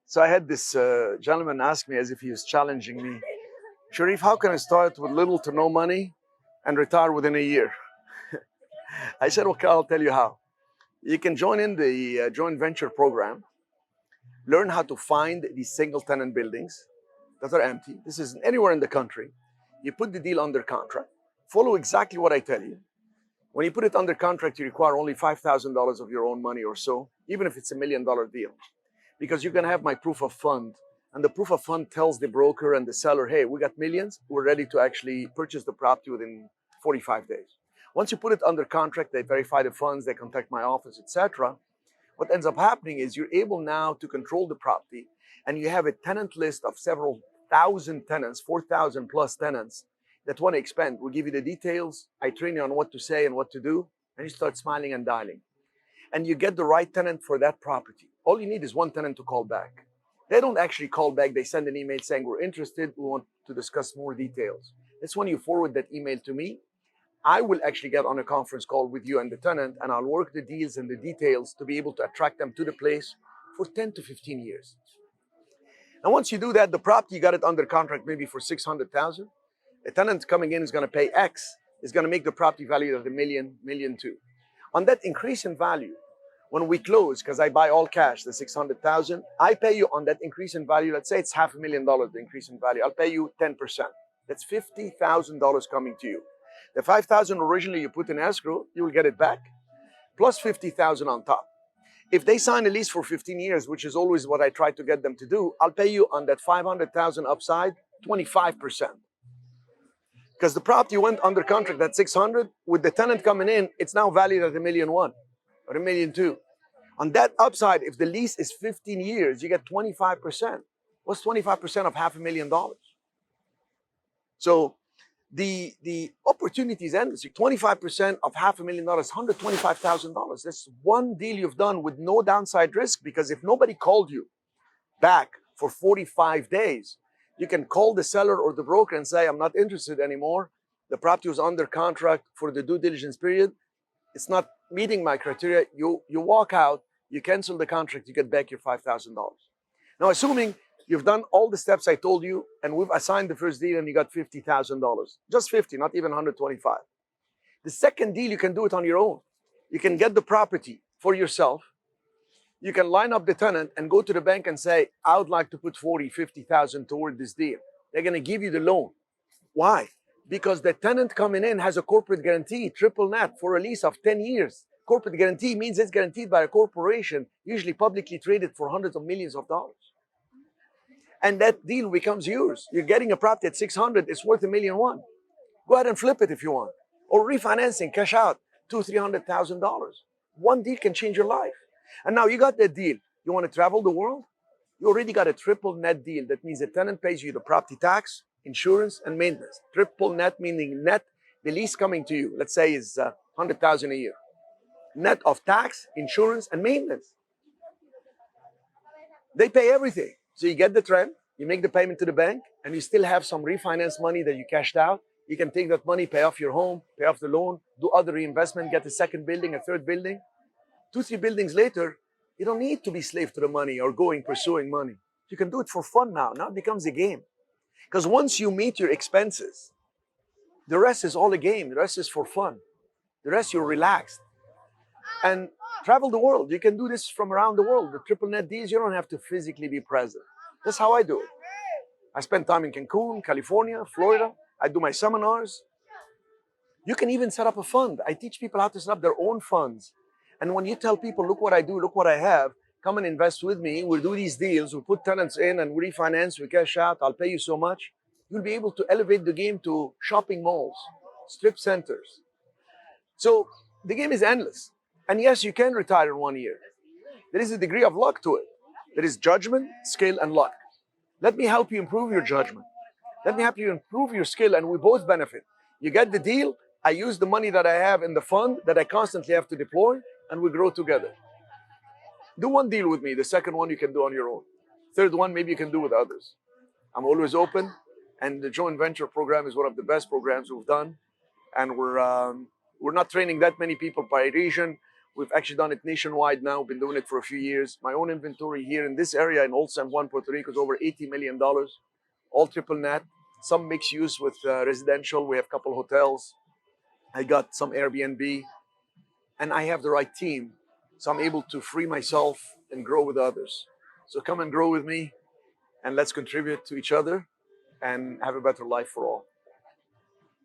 So I had this gentleman ask me as if he was challenging me, Cherif, how can I start with little to no money and retire within a year? I said, okay, I'll tell you how. You can join in the joint venture program, learn how to find these single tenant buildings that are empty. This is anywhere in the country. You put the deal under contract, follow exactly what I tell you. When you put it under contract, you require only $5,000 of your own money or so, even if it's $1 million deal, because you're going to have my proof of fund. And the proof of fund tells the broker and the seller, hey, we got millions. We're ready to actually purchase the property within 45 days. Once you put it under contract, they verify the funds, they contact my office, etc. What ends up happening is you're able now to control the property, and you have a tenant list of several thousand tenants, 4,000 plus tenants that want to expand. We'll give you the details. I train you on what to say and what to do, and you start smiling and dialing. And you get the right tenant for that property. All you need is one tenant to call back. They don't actually call back. They send an email saying, we're interested. We want to discuss more details. That's when you forward that email to me. I will actually get on a conference call with you and the tenant, and I'll work the deals and the details to be able to attract them to the place for 10 to 15 years. And once you do that, the property, you got it under contract maybe for 600,000. A tenant coming in is going to pay X, is going to make the property value of $1 million, $1.2 million. On that increase in value, when we close, because I buy all cash, the 600,000, I pay you on that increase in value. Let's say it's $500,000, the increase in value. I'll pay you 10%. That's $50,000 coming to you. The 5,000 originally you put in escrow, you will get it back, plus 50,000 on top. If they sign a lease for 15 years, which is always what I try to get them to do, I'll pay you on that 500,000 upside 25%. Because the property went under contract at 600, with the tenant coming in, it's now valued at $1.1 million or $1.2 million. On that upside, if the lease is 15 years, you get 25%. What's 25% of $500,000? So the opportunity is endless. 25% of $500,000, $125,000. That's one deal you've done with no downside risk, because if nobody called you back for 45 days, you can call the seller or the broker and say, I'm not interested anymore. The property was under contract for the due diligence period. It's not meeting my criteria. You walk out, you cancel the contract, you get back your $5,000. Now, assuming you've done all the steps I told you, and we've assigned the first deal and you got $50,000. Just 50, not even 125. The second deal, you can do it on your own. You can get the property for yourself. You can line up the tenant and go to the bank and say, I would like to put 40, 50,000 toward this deal. They're going to give you the loan. Why? Because the tenant coming in has a corporate guarantee, triple net, for a lease of 10 years. Corporate guarantee means it's guaranteed by a corporation, usually publicly traded, for hundreds of millions of dollars. And that deal becomes yours. You're getting a property at 600, it's worth $1.1 million. Go ahead and flip it if you want. Or refinancing, cash out, $200,000, $300,000. One deal can change your life. And now you got that deal. You want to travel the world? You already got a triple net deal. That means the tenant pays you the property tax, insurance, and maintenance. Triple net meaning net, the lease coming to you, let's say, is $100,000 a year. Net of tax, insurance, and maintenance. They pay everything. So you get the rent, you make the payment to the bank, and you still have some refinance money that you cashed out. You can take that money, pay off your home, pay off the loan, do other reinvestment, get a second building, a third building. 2, 3 buildings later, you don't need to be slave to the money or pursuing money. You can do it for fun now. Now it becomes a game. Because once you meet your expenses, the rest is all a game. The rest is for fun. The rest, you're relaxed. And travel the world. You can do this from around the world. The triple net deals, you don't have to physically be present. That's how I do it. I spend time in Cancun, California, Florida. I do my seminars. You can even set up a fund. I teach people how to set up their own funds. And when you tell people, look what I do, look what I have, come and invest with me, we'll do these deals, we'll put tenants in and we refinance, we cash out, I'll pay you so much, you'll be able to elevate the game to shopping malls, strip centers. So the game is endless. And yes, you can retire in 1 year. There is a degree of luck to it. There is judgment, skill, and luck. Let me help you improve your judgment. Let me help you improve your skill, and we both benefit. You get the deal, I use the money that I have in the fund that I constantly have to deploy, and we grow together. Do one deal with me. The second one you can do on your own. Third one, maybe you can do with others. I'm always open, and the joint venture program is one of the best programs we've done. And we're not training that many people by region. We've actually done it nationwide now, been doing it for a few years. My own inventory here in this area in Old San Juan, Puerto Rico is over $80 million, all triple net, some mixed use with residential. We have a couple hotels. I got some Airbnb, and I have the right team. So I'm able to free myself and grow with others. So come and grow with me, and let's contribute to each other and have a better life for all.